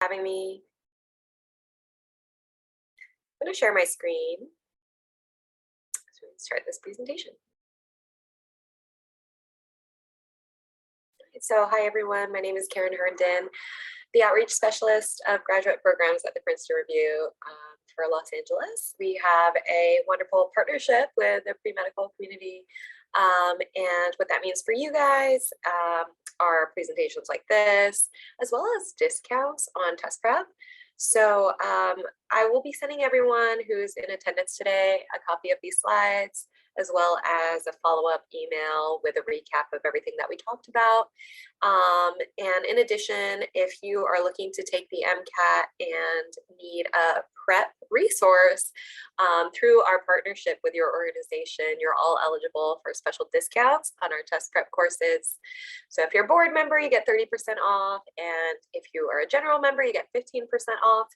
Having me. I'm going to share my screen so we can start this presentation. So hi everyone, my name is Karen Herndon, the Outreach Specialist of Graduate Programs at the Princeton Review for Los Angeles. We have a wonderful partnership with the pre-medical community, and what that means for you guys are presentations like this, as well as discounts on test prep. So I will be sending everyone who's in attendance today a copy of these slides, as well as a follow-up email with a recap of everything that we talked about. And in addition, if you are looking to take the MCAT and need a prep resource through our partnership with your organization, you're all eligible for special discounts on our test prep courses. So if you're a board member, you get 30% off. And if you are a general member, you get 15% off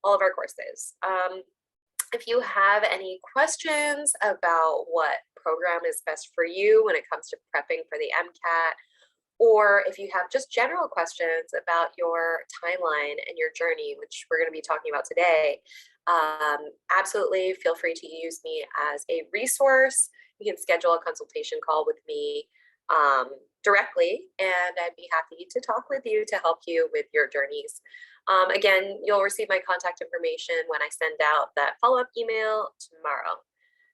all of our courses. If you have any questions about what program is best for you when it comes to prepping for the MCAT, or if you have just general questions about your timeline and your journey, which we're going to be talking about today, absolutely feel free to use me as a resource. You can schedule a consultation call with me directly, and I'd be happy to talk with you to help you with your journeys. Again, you'll receive my contact information when I send out that follow-up email tomorrow.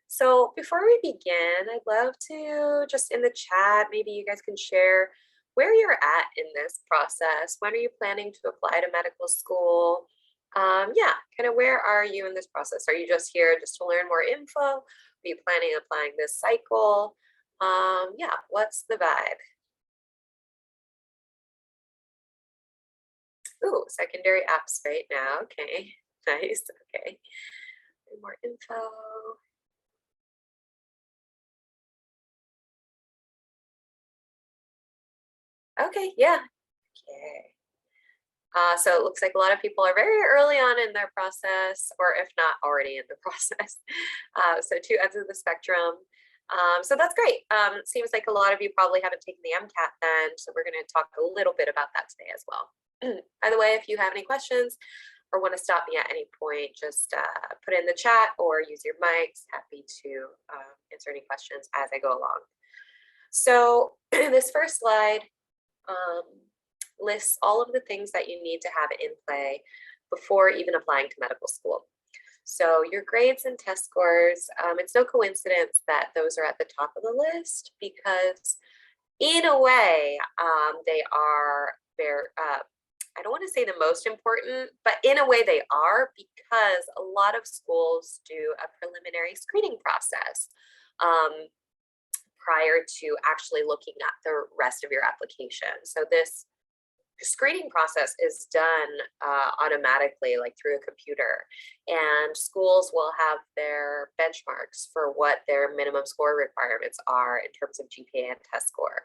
So before we begin, I'd love to just in the chat, maybe you guys can share where you're at in this process. When are you planning to apply to medical school? Yeah, kind of where are you in this process? Are you just here just to learn more info? Are you planning on applying this cycle? Yeah, what's the vibe? Ooh, secondary apps right now. Okay, nice. Okay, more info. Okay, yeah. Okay. So it looks like a lot of people are very early on in their process, or if not already in the process. So two ends of the spectrum. So that's great. It seems like a lot of you probably haven't taken the MCAT then, so we're going to talk a little bit about that today as well. By the way, if you have any questions or want to stop me at any point, just put it in the chat or use your mics. Happy to answer any questions as I go along. So this first slide lists all of the things that you need to have in play before even applying to medical school. So your grades and test scores, it's no coincidence that those are at the top of the list, because in a way they are very, I don't want to say the most important, but in a way they are, because a lot of schools do a preliminary screening process prior to actually looking at the rest of your application. So this screening process is done automatically, like through a computer, and schools will have their benchmarks for what their minimum score requirements are in terms of GPA and test score.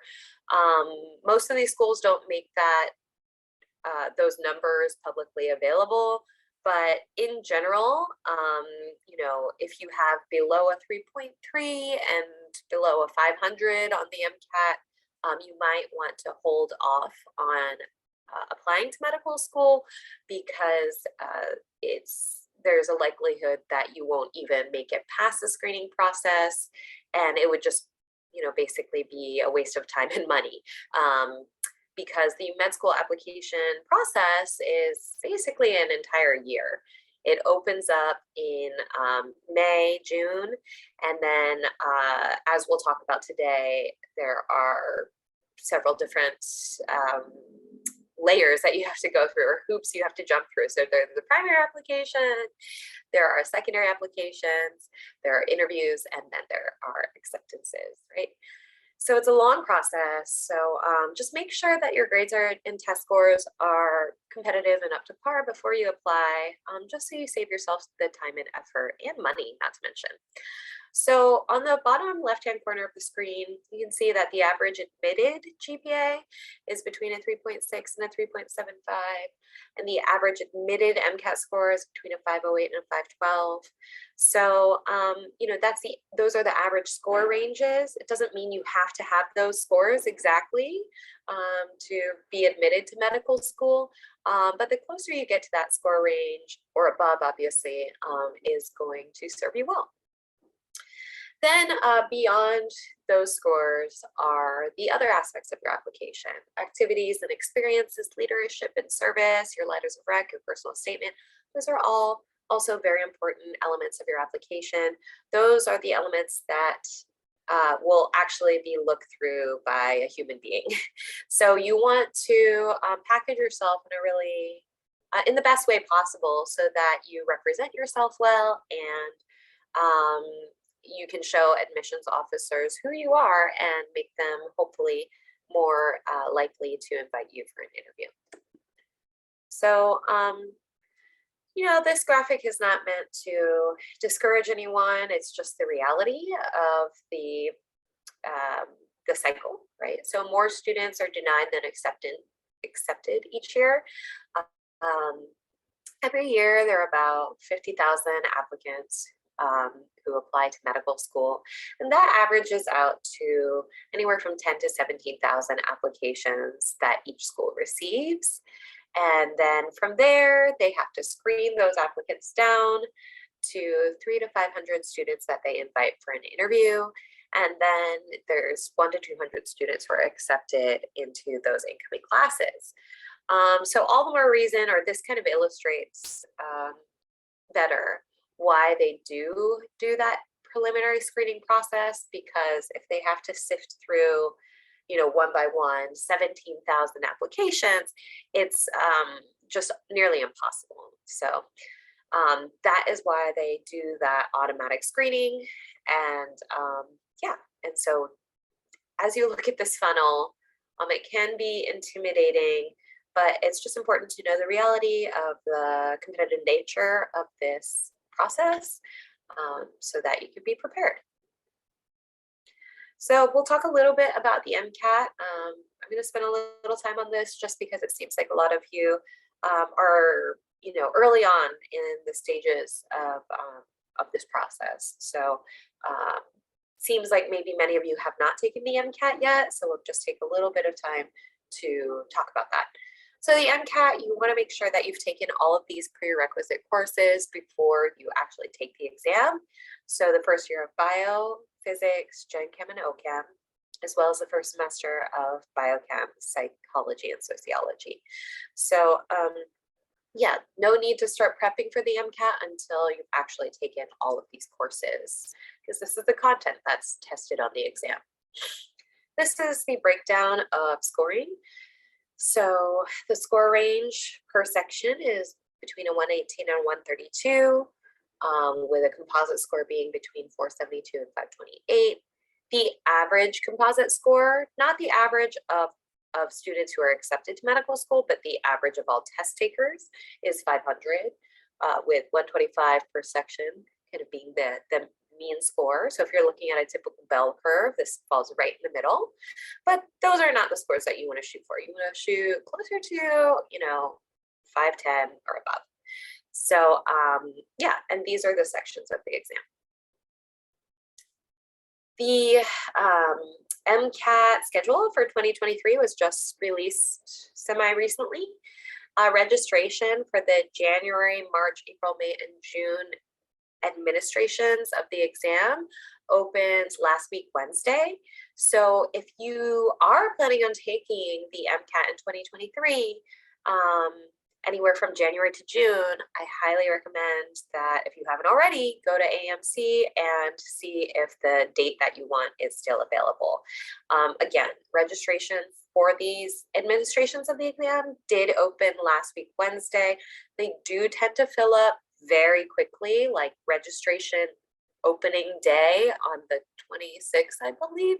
Most of these schools don't make that those numbers publicly available, but in general, you know, if you have below a 3.3 and below a 500 on the MCAT, you might want to hold off on applying to medical school, because there's a likelihood that you won't even make it past the screening process, and it would just, you know, basically be a waste of time and money. Because the med school application process is basically an entire year. It opens up in May, June, and then as we'll talk about today, there are several different layers that you have to go through, or hoops you have to jump through. So there's the primary application, there are secondary applications, there are interviews, and then there are acceptances, right? So it's a long process. So just make sure that your grades and test scores are competitive and up to par before you apply, just so you save yourself the time and effort and money, not to mention. So on the bottom left-hand corner of the screen, you can see that the average admitted GPA is between a 3.6 and a 3.75, and the average admitted MCAT score is between a 508 and a 512. So, those are the average score ranges. It doesn't mean you have to have those scores exactly to be admitted to medical school. But the closer you get to that score range or above, obviously, is going to serve you well. Then beyond those scores are the other aspects of your application: activities and experiences, leadership and service, your letters of rec, your personal statement. Those are all also very important elements of your application. Those are the elements that will actually be looked through by a human being. So you want to package yourself in a really, in the best way possible, so that you represent yourself well, and you can show admissions officers who you are and make them hopefully more likely to invite you for an interview. So, this graphic is not meant to discourage anyone. It's just the reality of the cycle, right? So more students are denied than accepted each year. Every year, there are about 50,000 applicants who apply to medical school, and that averages out to anywhere from 10 to 17,000 applications that each school receives. And then from there, they have to screen those applicants down to 300 to 500 students that they invite for an interview. And then there's 100 to 200 students who are accepted into those incoming classes. So all the more reason, or this kind of illustrates better why they do that preliminary screening process, because if they have to sift through, one by one, 17,000 applications, it's just nearly impossible. So that is why they do that automatic screening. And and so as you look at this funnel, it can be intimidating, but it's just important to know the reality of the competitive nature of this process, so that you could be prepared. So we'll talk a little bit about the MCAT. I'm going to spend a little time on this just because it seems like a lot of you are, early on in the stages of this process. So seems like maybe many of you have not taken the MCAT yet. So we'll just take a little bit of time to talk about that. So the MCAT, you want to make sure that you've taken all of these prerequisite courses before you actually take the exam. So the first year of bio, physics, gen chem, and OChem, as well as the first semester of biochem, psychology, and sociology. So no need to start prepping for the MCAT until you've actually taken all of these courses, because this is the content that's tested on the exam. This is the breakdown of scoring. So the score range per section is between a 118 and 132, with a composite score being between 472 and 528. The average composite score, not the average of students who are accepted to medical school, but the average of all test takers, is 500, with 125 per section kind of being the mean score. So if you're looking at a typical bell curve, this falls right in the middle, but those are not the scores that you want to shoot for. You want to shoot closer to, 510 or above. So and these are the sections of the exam. The MCAT schedule for 2023 was just released semi-recently. Registration for the January, March, April, May, and June administrations of the exam opened last week, Wednesday. So if you are planning on taking the MCAT in 2023, anywhere from January to June, I highly recommend that if you haven't already, go to AMC and see if the date that you want is still available. Again, registration for these administrations of the exam did open last week, Wednesday. They do tend to fill up very quickly, like registration opening day on the 26th, I believe.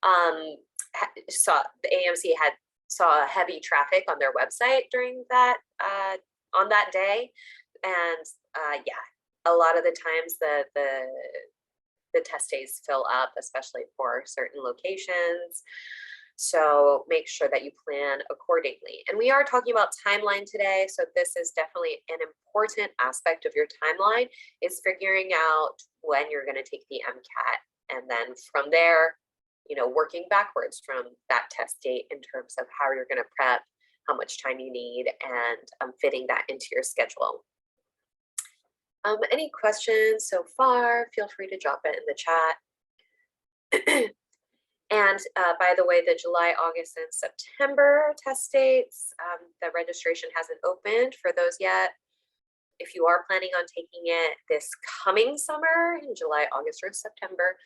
The AMC saw heavy traffic on their website during that on that day, and a lot of the times the the test days fill up, especially for certain locations. So make sure that you plan accordingly. And we are talking about timeline today. So this is definitely an important aspect of your timeline, is figuring out when you're going to take the MCAT. And then from there, working backwards from that test date in terms of how you're going to prep, how much time you need, and fitting that into your schedule. Any questions so far? Feel free to drop it in the chat. And by the way, the July, August, and September test dates, the registration hasn't opened for those yet. If you are planning on taking it this coming summer in July, August, or September,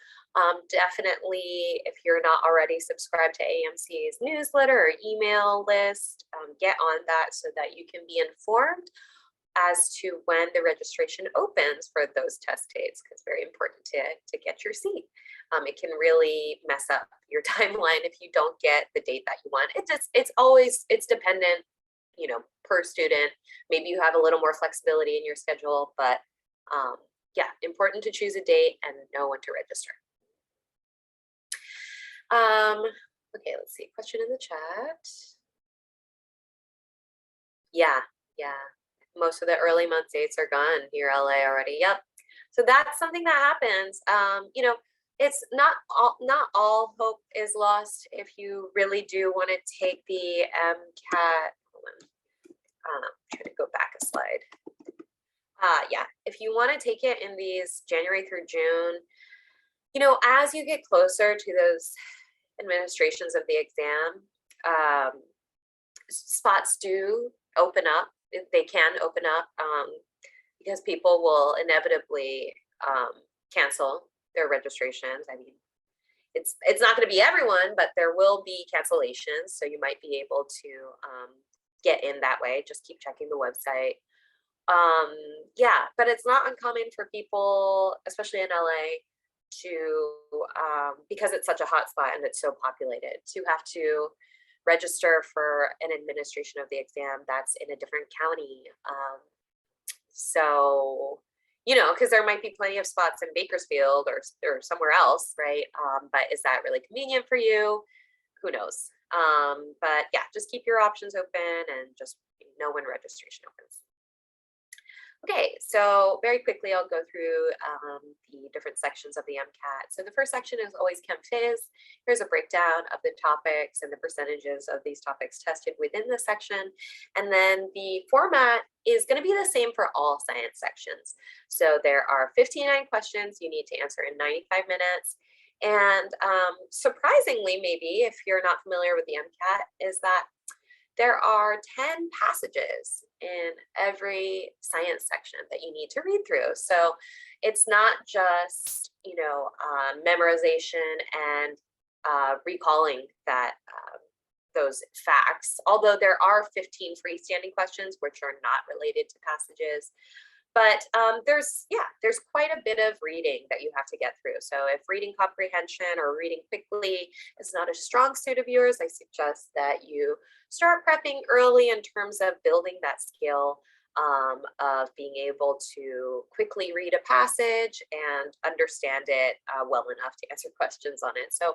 definitely, if you're not already subscribed to AMC's newsletter or email list, get on that so that you can be informed as to when the registration opens for those test dates, because it's very important to get your seat. It can really mess up your timeline if you don't get the date that you want. It's dependent, per student. Maybe you have a little more flexibility in your schedule, but yeah, important to choose a date and know when to register. Okay, let's see, question in the chat. Yeah. Most of the early month dates are gone here, LA already. Yep. So that's something that happens. It's not all hope is lost if you really do want to take the MCAT. Hold on. I'm trying to go back a slide. Yeah, if you want to take it in these January through June, as you get closer to those administrations of the exam, spots do open up. They can open up because people will inevitably cancel their registrations. I mean, it's not going to be everyone, but there will be cancellations. So you might be able to get in that way. Just keep checking the website. Yeah, but it's not uncommon for people, especially in LA, to because it's such a hot spot and it's so populated, to have to register for an administration of the exam that's in a different county. So, because there might be plenty of spots in Bakersfield or somewhere else, right? But is that really convenient for you? Who knows? But yeah, just keep your options open and just know when registration opens. Okay, so very quickly, I'll go through the different sections of the MCAT. So the first section is always Chem Phys. Here's a breakdown of the topics and the percentages of these topics tested within the section. And then the format is going to be the same for all science sections. So there are 59 questions you need to answer in 95 minutes. And surprisingly, maybe if you're not familiar with the MCAT, is that there are 10 passages in every science section that you need to read through. So it's not just, memorization and recalling those facts, although there are 15 freestanding questions which are not related to passages. But there's quite a bit of reading that you have to get through. So if reading comprehension or reading quickly is not a strong suit of yours, I suggest that you start prepping early in terms of building that skill of being able to quickly read a passage and understand it well enough to answer questions on it. So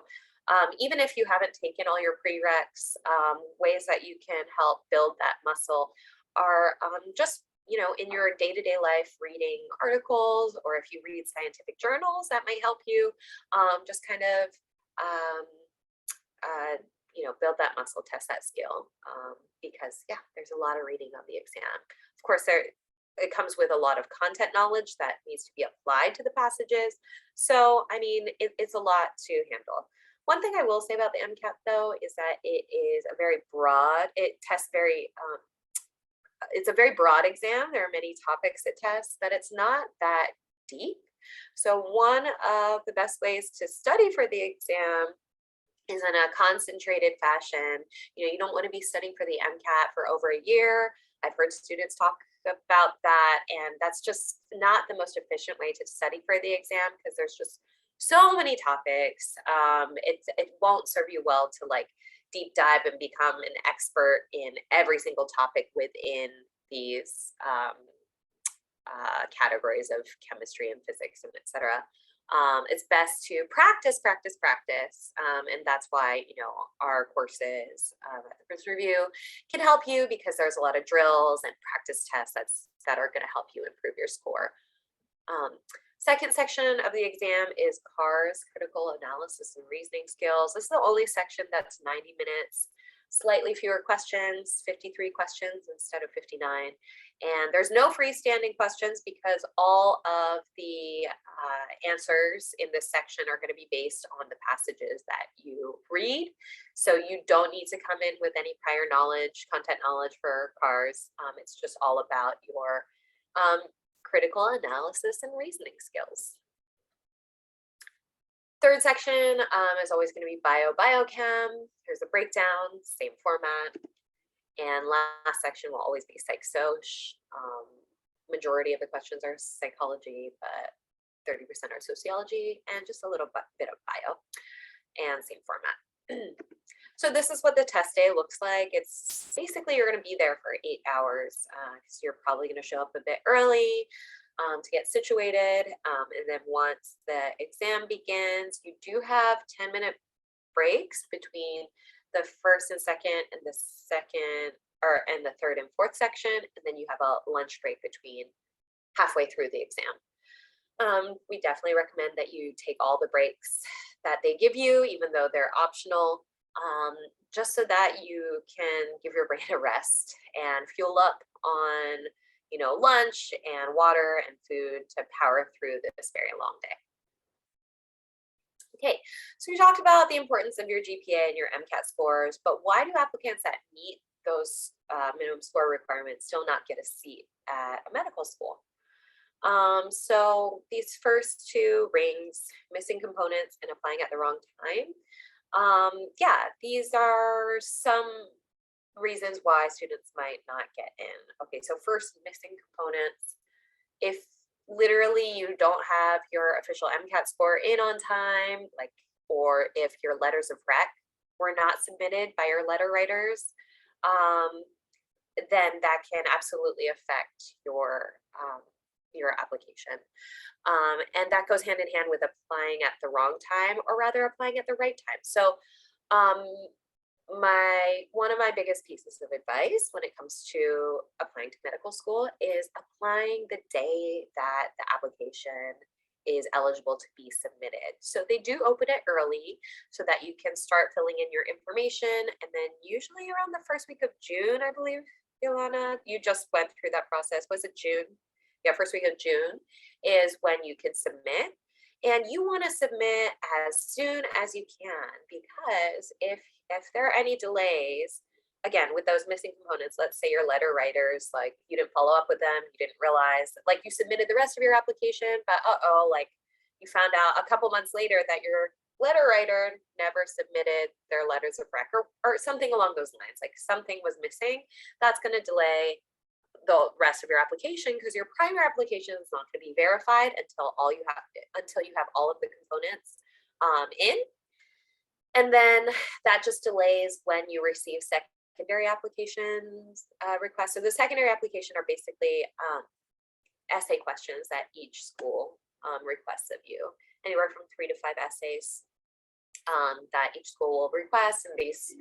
even if you haven't taken all your prereqs, ways that you can help build that muscle are just in your day-to-day life, reading articles, or if you read scientific journals, that might help you just kind of, build that muscle, test that skill, because yeah, there's a lot of reading on the exam. Of course, it comes with a lot of content knowledge that needs to be applied to the passages. So, I mean, it's a lot to handle. One thing I will say about the MCAT, though, is that it is a very broad, it tests very, it's a very broad exam. There are many topics it tests, but it's not that deep. So one of the best ways to study for the exam is in a concentrated fashion. You don't want to be studying for the MCAT for over a year. I've heard students talk about that, and that's just not the most efficient way to study for the exam because there's just so many topics. It won't serve you well to deep dive and become an expert in every single topic within these categories of chemistry and physics and etc. It's best to practice, and that's why, our courses at the Princeton Review can help you, because there's a lot of drills and practice tests that are going to help you improve your score. Second section of the exam is CARS, Critical Analysis and Reasoning Skills. This is the only section that's 90 minutes, slightly fewer questions, 53 questions instead of 59. And there's no freestanding questions because all of the answers in this section are going to be based on the passages that you read. So you don't need to come in with any prior knowledge, content knowledge for CARS. It's just all about your critical analysis and reasoning skills. Third section is always going to be biochem. Here's a breakdown, same format. And last section will always be psych-soc. Majority of the questions are psychology, but 30% are sociology and just a little bit of bio, and same format. So this is what the test day looks like. It's basically, you're going to be there for 8 hours because you're probably going to show up a bit early to get situated. And then once the exam begins, you do have 10-minute breaks between the first and second and the third and fourth section, and then you have a lunch break between halfway through the exam. We definitely recommend that you take all the breaks that they give you, even though they're optional, just so that you can give your brain a rest and fuel up on, lunch and water and food to power through this very long day. Okay, so we talked about the importance of your GPA and your MCAT scores, but why do applicants that meet those minimum score requirements still not get a seat at a medical school? So these first two rings, missing components and applying at the wrong time, these are some reasons why students might not get in. Okay, so first, missing components. If literally you don't have your official MCAT score in on time, or if your letters of rec were not submitted by your letter writers, then that can absolutely affect your application. And that goes hand in hand with applying at the wrong time, or rather applying at the right time. So one of my biggest pieces of advice when it comes to applying to medical school is applying the day that the application is eligible to be submitted. So they do open it early so that you can start filling in your information. And then usually around the first week of June, I believe, Ilana, you just went through that process. Was it June? Yeah, first week of June is when you can submit. And you want to submit as soon as you can, because if there are any delays, again, with those missing components, let's say your letter writers, you didn't follow up with them, you didn't realize, you submitted the rest of your application, but you found out a couple months later that your letter writer never submitted their letters of rec, or something along those lines, something was missing, that's going to delay the rest of your application, because your primary application is not going to be verified until you have all of the components in. And then that just delays when you receive secondary applications requests. So the secondary application are basically essay questions that each school requests of you, anywhere from 3 to 5 essays that each school will request, and these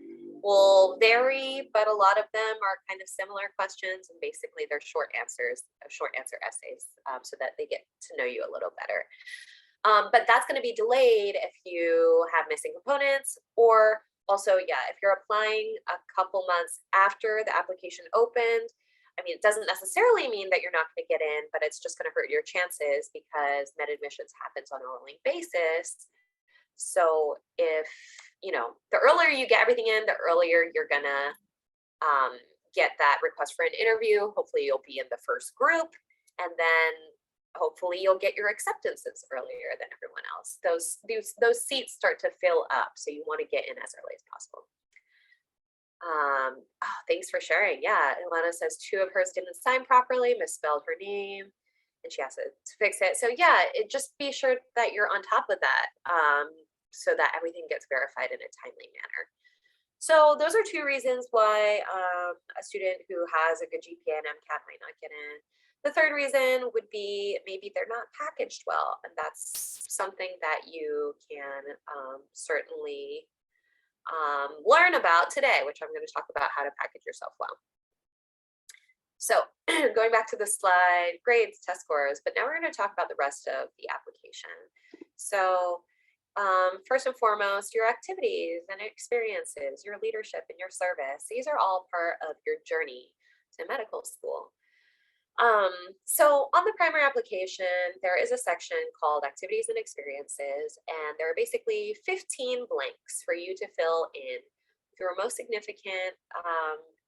will vary, but a lot of them are kind of similar questions, and basically they're short answer essays, so that they get to know you a little better. But that's going to be delayed if you have missing components, or also, if you're applying a couple months after the application opened. I mean, it doesn't necessarily mean that you're not going to get in, but it's just going to hurt your chances, because med admissions happens on a rolling basis. So if, the earlier you get everything in, the earlier you're going to get that request for an interview. Hopefully you'll be in the first group, and then hopefully you'll get your acceptances earlier than everyone else. Those seats start to fill up, so you want to get in as early as possible. Thanks for sharing. Yeah, Ilana says 2 of hers didn't sign properly, misspelled her name, and she has to fix it. So just be sure that you're on top of that, so that everything gets verified in a timely manner. So those are 2 reasons why a student who has a good GPA and MCAT might not get in. The third reason would be maybe they're not packaged well, and that's something that you can certainly learn about today, which I'm going to talk about how to package yourself well. So going back to the slide, grades, test scores, but now we're going to talk about the rest of the application. So first and foremost, your activities and experiences, your leadership and your service, these are all part of your journey to medical school. So on the primer application, there is a section called activities and experiences, and there are basically 15 blanks for you to fill in your most significant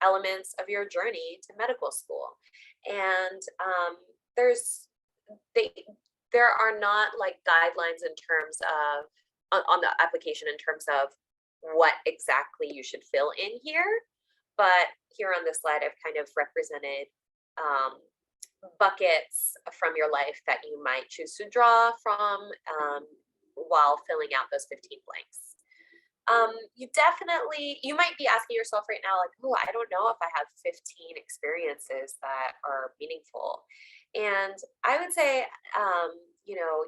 elements of your journey to medical school. And there are not like guidelines in terms of on the application in terms of what exactly you should fill in here, but here on this slide I've kind of represented buckets from your life that you might choose to draw from while filling out those 15 blanks. You might be asking yourself right now, like, oh, I don't know if I have 15 experiences that are meaningful. And I would say,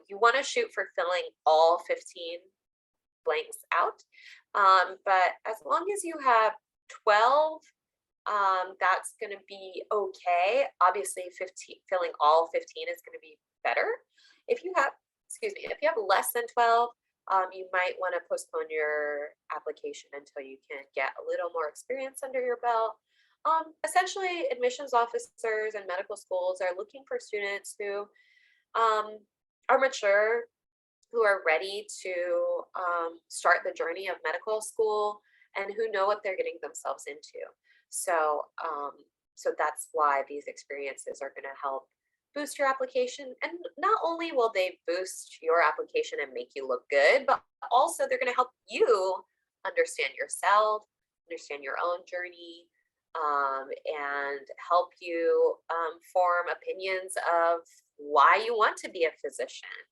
you want to shoot for filling all 15 blanks out. But as long as you have 12, that's going to be okay. Obviously, filling all 15 is going to be better. If you have less than 12, you might want to postpone your application until you can get a little more experience under your belt. Essentially, admissions officers and medical schools are looking for students who are mature, who are ready to start the journey of medical school, and who know what they're getting themselves into. So that's why these experiences are going to help boost your application. And not only will they boost your application and make you look good, but also they're going to help you understand yourself, understand your own journey, and help you form opinions of why you want to be a physician,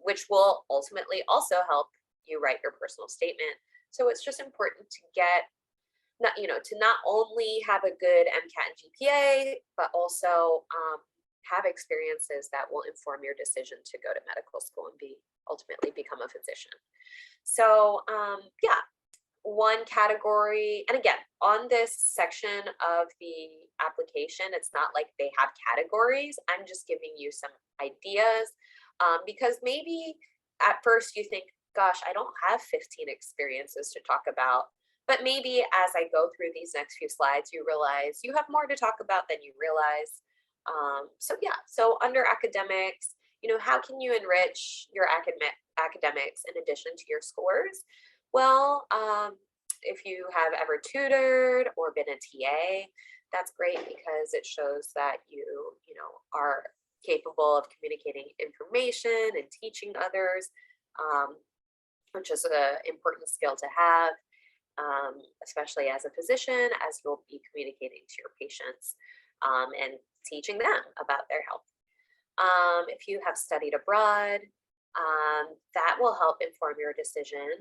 which will ultimately also help you write your personal statement. So it's just important to not only have a good MCAT and GPA, but also have experiences that will inform your decision to go to medical school and ultimately become a physician. So one category, and again, on this section of the application, it's not like they have categories. I'm just giving you some ideas because maybe at first you think, gosh, I don't have 15 experiences to talk about. But maybe as I go through these next few slides, you realize you have more to talk about than you realize. So under academics, how can you enrich your academics in addition to your scores? Well, if you have ever tutored or been a TA, that's great because it shows that you are capable of communicating information and teaching others, which is an important skill to have. Especially as a physician, as you'll be communicating to your patients and teaching them about their health. If you have studied abroad, that will help inform your decision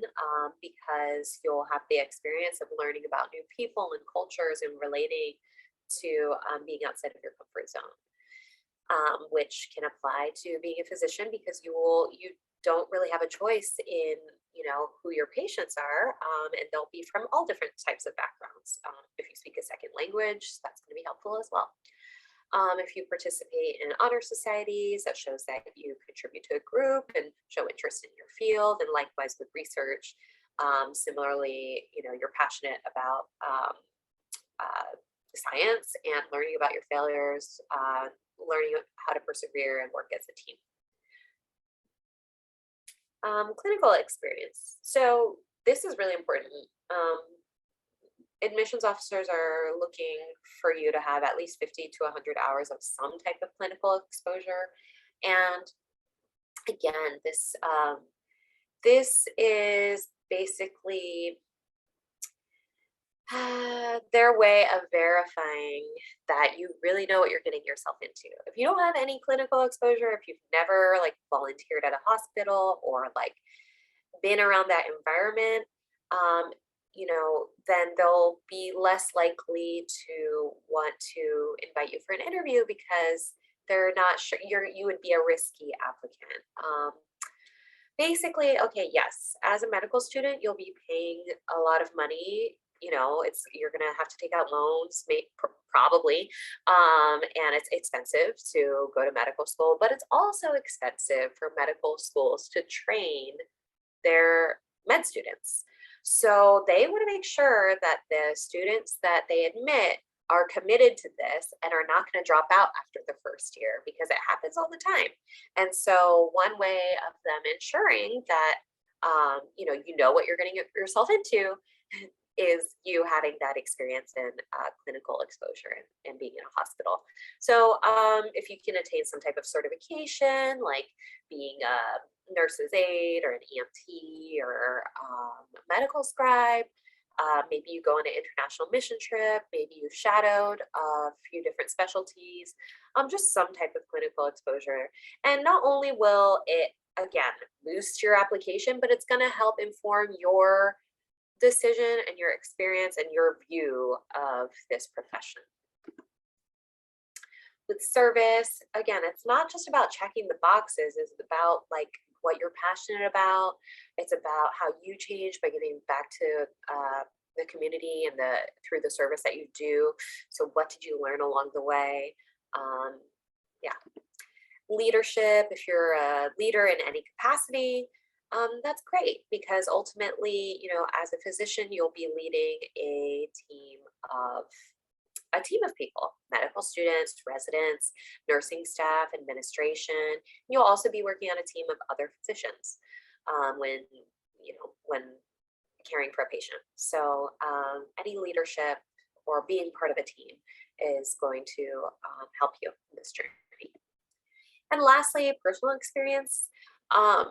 because you'll have the experience of learning about new people and cultures and relating to being outside of your comfort zone, which can apply to being a physician because you don't really have a choice in who your patients are, and they'll be from all different types of backgrounds. If you speak a second language, that's going to be helpful as well. If you participate in honor societies, that shows that you contribute to a group and show interest in your field, and likewise with research. Similarly, you're passionate about science and learning about your failures, learning how to persevere and work as a team. Clinical experience. So this is really important. Admissions officers are looking for you to have at least 50 to 100 hours of some type of clinical exposure. And again, this is basically their way of verifying that you really know what you're getting yourself into. If you don't have any clinical exposure, if you've never volunteered at a hospital or been around that environment, then they'll be less likely to want to invite you for an interview because they're not sure you would be a risky applicant. Basically, okay, yes, as a medical student, you'll be paying a lot of money. You're gonna have to take out loans, probably, and it's expensive to go to medical school, but it's also expensive for medical schools to train their med students. So they want to make sure that the students that they admit are committed to this and are not going to drop out after the first year, because it happens all the time. And so one way of them ensuring that you know what you're getting yourself into is you having that experience in clinical exposure and being in a hospital. So if you can attain some type of certification, like being a nurse's aide or an EMT or a medical scribe, maybe you go on an international mission trip, maybe you shadowed a few different specialties, just some type of clinical exposure. And not only will it, again, boost your application, but it's going to help inform your decision and your experience and your view of this profession. With service, again, it's not just about checking the boxes, it's about like what you're passionate about. It's about how you change by giving back to the community and through the service that you do. So what did you learn along the way? Yeah. Leadership, if you're a leader in any capacity, that's great, because ultimately, as a physician, you'll be leading a team of people, medical students, residents, nursing staff, administration. You'll also be working on a team of other physicians when caring for a patient. So any leadership or being part of a team is going to help you in this journey. And lastly, personal experience.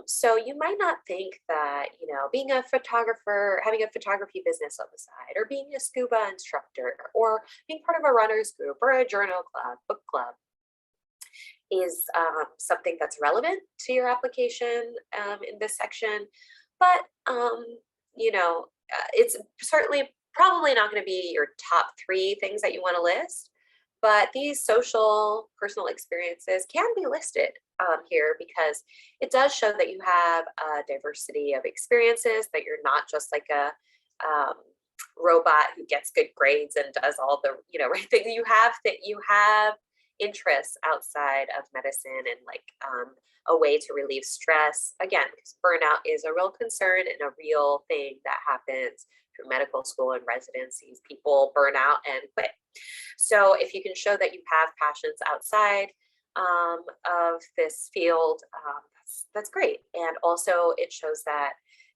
So you might not think that, being a photographer, having a photography business on the side, or being a scuba instructor, or being part of a runner's group or a journal club, book club, is something that's relevant to your application in this section. But, it's certainly probably not going to be your top 3 things that you want to list. But these social personal experiences can be listed here, because it does show that you have a diversity of experiences, that you're not just like a robot who gets good grades and does all the right thing. You have interests outside of medicine, and like a way to relieve stress. Again, because burnout is a real concern and a real thing that happens through medical school and residencies. People burn out and quit. So if you can show that you have passions outside of this field, that's great. And also it shows that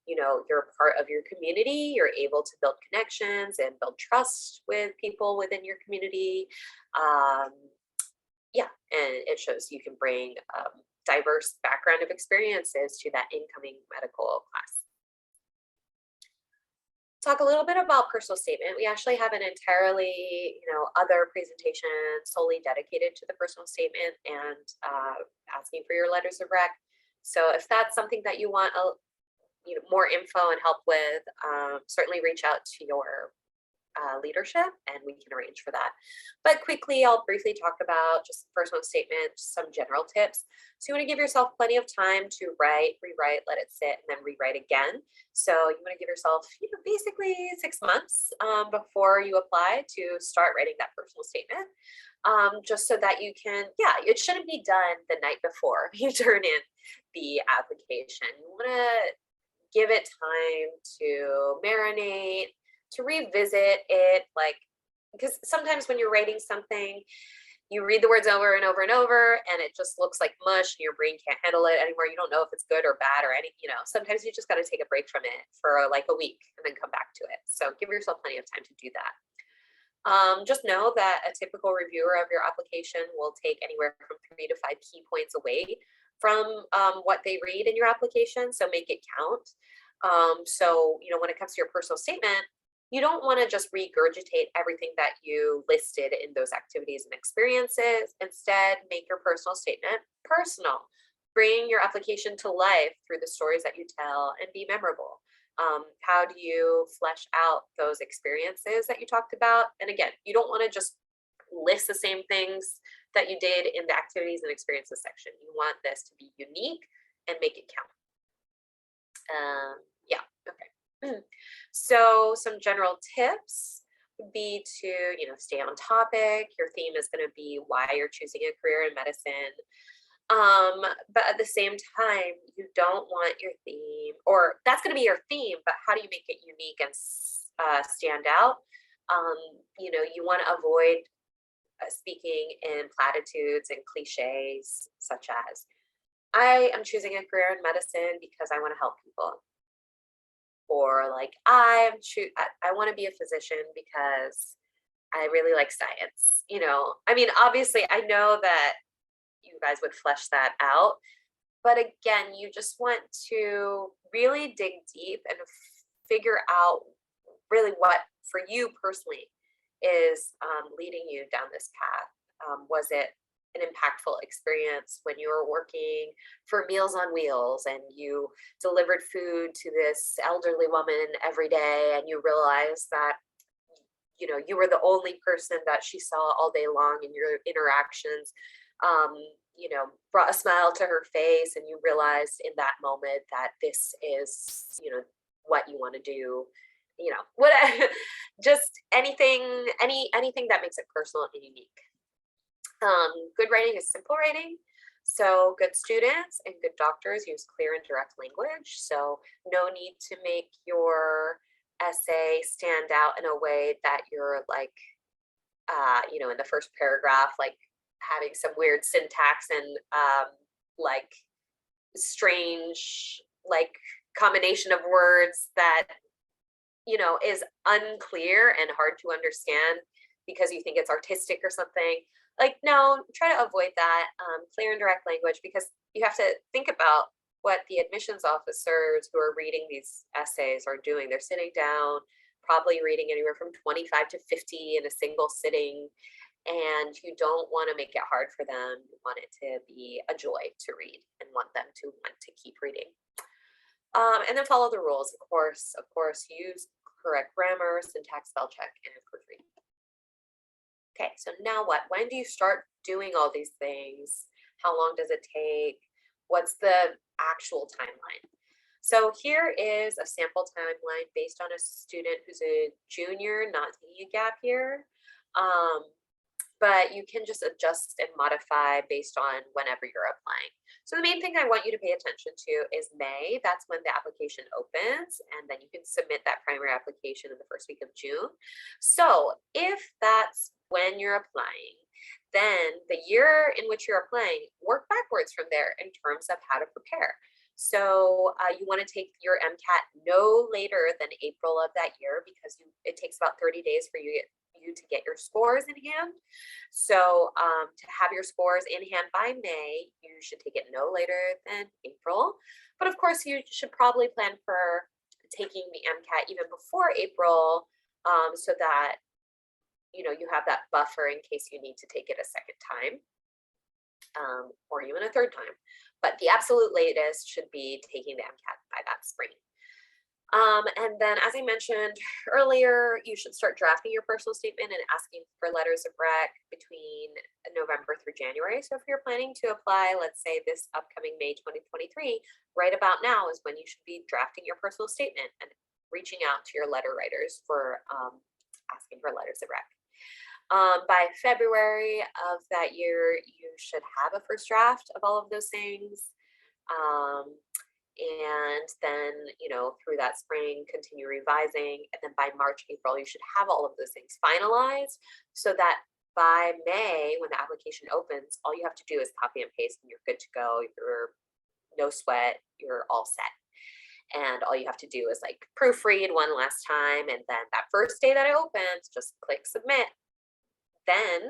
you're a part of your community. You're able to build connections and build trust with people within your community. And it shows you can bring diverse background of experiences to that incoming medical class. Talk a little bit about personal statement. We actually have an entirely, other presentation solely dedicated to the personal statement and asking for your letters of rec. So if that's something that you want, more info and help with, certainly reach out to your leadership and we can arrange for that. But quickly, I'll briefly talk about just the personal statement, some general tips. So you want to give yourself plenty of time to write, rewrite, let it sit, and then rewrite again. So you want to give yourself, basically 6 months before you apply to start writing that personal statement, just so that you can, it shouldn't be done the night before you turn in the application. You want to give it time to marinate, to revisit it, because sometimes when you're writing something, you read the words over and over and over, and it just looks like mush, and your brain can't handle it anymore. You don't know if it's good or bad or any, sometimes you just got to take a break from it for like a week and then come back to it. So give yourself plenty of time to do that. Just know that a typical reviewer of your application will take anywhere from 3 to 5 key points away from what they read in your application. So make it count. So, when it comes to your personal statement, you don't want to just regurgitate everything that you listed in those activities and experiences. Instead, make your personal statement personal. Bring your application to life through the stories that you tell and be memorable. How do you flesh out those experiences that you talked about? And again, you don't want to just list the same things that you did in the activities and experiences section. You want this to be unique and make it count. Yeah, okay. So some general tips would be to, stay on topic. Your theme is going to be why you're choosing a career in medicine. But at the same time, you don't want your theme, or that's going to be your theme, but how do you make it unique and stand out? You want to avoid speaking in platitudes and cliches, such as, I am choosing a career in medicine because I want to help people. Or like, I want to be a physician because I really like science. I mean, obviously, I know that you guys would flesh that out. But again, you just want to really dig deep and figure out really what for you personally is leading you down this path. Was it an impactful experience when you were working for Meals on Wheels and you delivered food to this elderly woman every day, and you realized that you were the only person that she saw all day long in your interactions, brought a smile to her face, and you realized in that moment that this is, what you want to do, what just anything that makes it personal and unique. Good writing is simple writing. So good students and good doctors use clear and direct language. So no need to make your essay stand out in a way that you're like, in the first paragraph, like having some weird syntax and like strange like combination of words that is unclear and hard to understand because you think it's artistic or something. Like, no, try to avoid that. Clear and direct language, because you have to think about what the admissions officers who are reading these essays are doing. They're sitting down, probably reading anywhere from 25 to 50 in a single sitting, and you don't want to make it hard for them. You want it to be a joy to read and want them to want to keep reading. And then follow the rules, of course, use correct grammar, syntax, spell check, and proofread. Okay, so now what? When do you start doing all these things? How long does it take? What's the actual timeline? So here is a sample timeline based on a student who's a junior, not taking a gap year. But you can just adjust and modify based on whenever you're applying. So the main thing I want you to pay attention to is May. That's when the application opens, and then you can submit that primary application in the first week of June. So if that's when you're applying, then the year in which you're applying, work backwards from there in terms of how to prepare. So you want to take your MCAT no later than April of that year, because it takes about 30 days for you to get your scores in hand. So to have your scores in hand by May, you should take it no later than April. But of course, you should probably plan for taking the MCAT even before April, so that you have that buffer in case you need to take it a second time, or even a third time. But the absolute latest should be taking the MCAT by that spring. And then, as I mentioned earlier, you should start drafting your personal statement and asking for letters of rec between November through January. So if you're planning to apply, let's say this upcoming May 2023, right about now is when you should be drafting your personal statement and reaching out to your letter writers for asking for letters of rec. By February of that year, you should have a first draft of all of those things. And then, through that spring, continue revising. And then by March, April, you should have all of those things finalized, so that by May, when the application opens, all you have to do is copy and paste and you're good to go. You're no sweat, you're all set. And all you have to do is like proofread one last time. And then that first day that it opens, just click submit. Then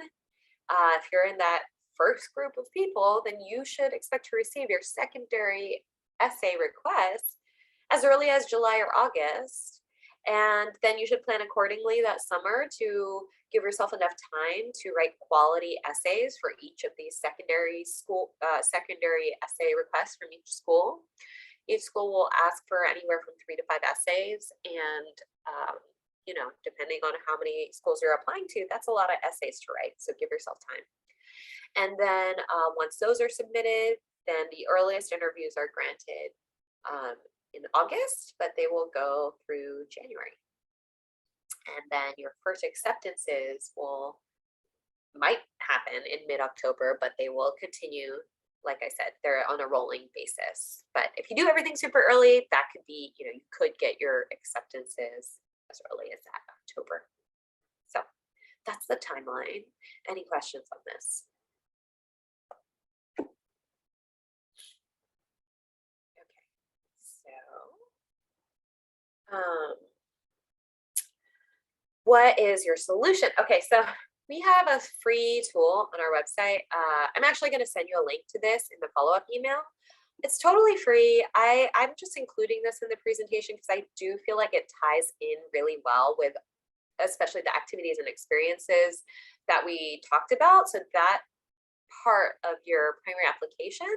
if you're in that first group of people, then you should expect to receive your secondary essay requests as early as July or August. And then you should plan accordingly that summer to give yourself enough time to write quality essays for each of these secondary essay requests from each school. Each school will ask for anywhere from 3 to 5 essays, and you know, depending on how many schools you're applying to, that's a lot of essays to write, so give yourself time. And then once those are submitted, then the earliest interviews are granted in August, but they will go through January. And then your first acceptances might happen in mid-October, but they will continue. Like I said, they're on a rolling basis. But if you do everything super early, that could be, you know, you could get your acceptances as early as that October. So that's the timeline. Any questions on this? Okay, so what is your solution? Okay, so we have a free tool on our website. I'm actually going to send you a link to this in the follow-up email. It's totally free. I'm just including this in the presentation because I do feel like it ties in really well with especially the activities and experiences that we talked about. So that part of your primary application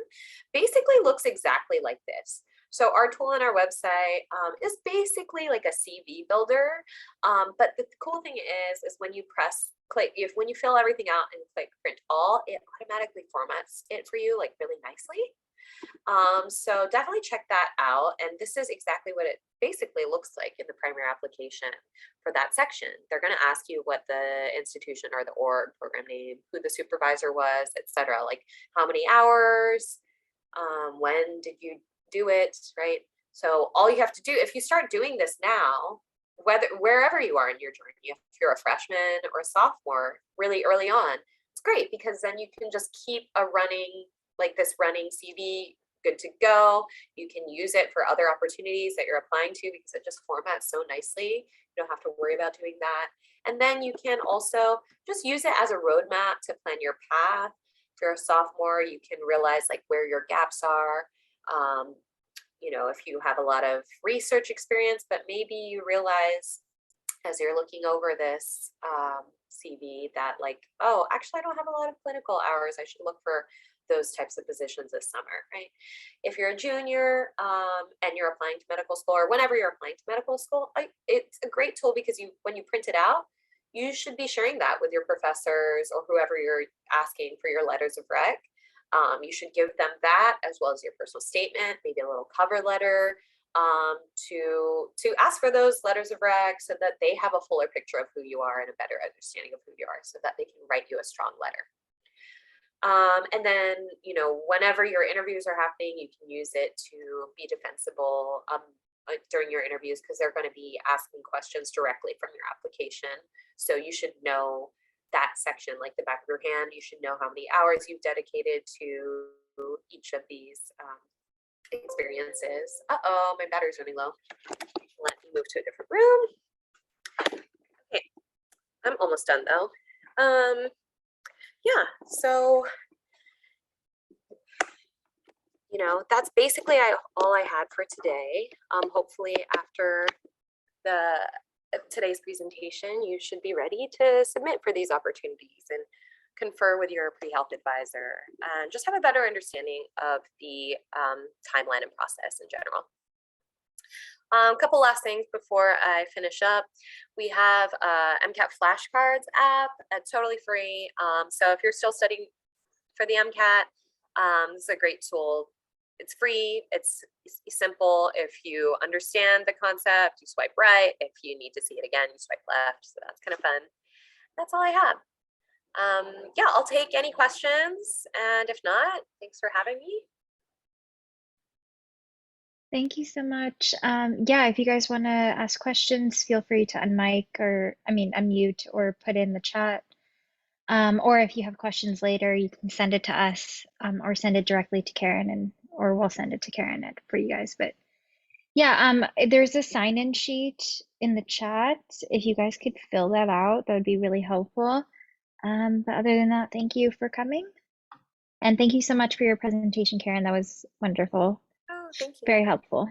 basically looks exactly like this. So our tool on our website is basically like a CV builder. But the cool thing is when you when you fill everything out and click print all, it automatically formats it for you like really nicely. So definitely check that out. And this is exactly what it basically looks like in the primary application for that section. They're going to ask you what the institution or the org, program name, who the supervisor was, etc. Like how many hours, when did you do it, right? So all you have to do, if you start doing this now, wherever you are in your journey, if you're a freshman or a sophomore really early on, it's great because then you can just keep a running CV good to go. You can use it for other opportunities that you're applying to because it just formats so nicely. You don't have to worry about doing that. And then you can also just use it as a roadmap to plan your path. If you're a sophomore, you can realize like where your gaps are. You know, if you have a lot of research experience, but maybe you realize as you're looking over this CV that like, oh, actually, I don't have a lot of clinical hours. I should look for those types of positions this summer, right? If you're a junior and you're applying to medical school or whenever you're applying to medical school, it's a great tool because when you print it out, you should be sharing that with your professors or whoever you're asking for your letters of rec. You should give them that as well as your personal statement, maybe a little cover letter to ask for those letters of rec so that they have a fuller picture of who you are and a better understanding of who you are so that they can write you a strong letter. And then, you know, whenever your interviews are happening, you can use it to be defensible during your interviews because they're going to be asking questions directly from your application. So you should know that section like the back of your hand. You should know how many hours you've dedicated to each of these experiences. Uh-oh, my battery's running low. Let me move to a different room. Okay, I'm almost done though. Yeah, so, you know, that's basically all I had for today. Hopefully after today's presentation, you should be ready to submit for these opportunities and confer with your pre-health advisor and just have a better understanding of the timeline and process in general. A couple last things before I finish up. We have MCAT flashcards app. It's totally free. So if you're still studying for the MCAT, this is a great tool. It's free. It's simple. If you understand the concept, you swipe right. If you need to see it again, you swipe left. So that's kind of fun. That's all I have. Yeah, I'll take any questions. And if not, thanks for having me. Thank you so much. Yeah, if you guys want to ask questions, feel free to unmute or put in the chat. Or if you have questions later, you can send it to us or send it directly to Karen or we'll send it to Karen for you guys. But yeah, there's a sign-in sheet in the chat. If you guys could fill that out, that would be really helpful. But other than that, thank you for coming. And thank you so much for your presentation, Karen. That was wonderful. Oh, thank you. Very helpful.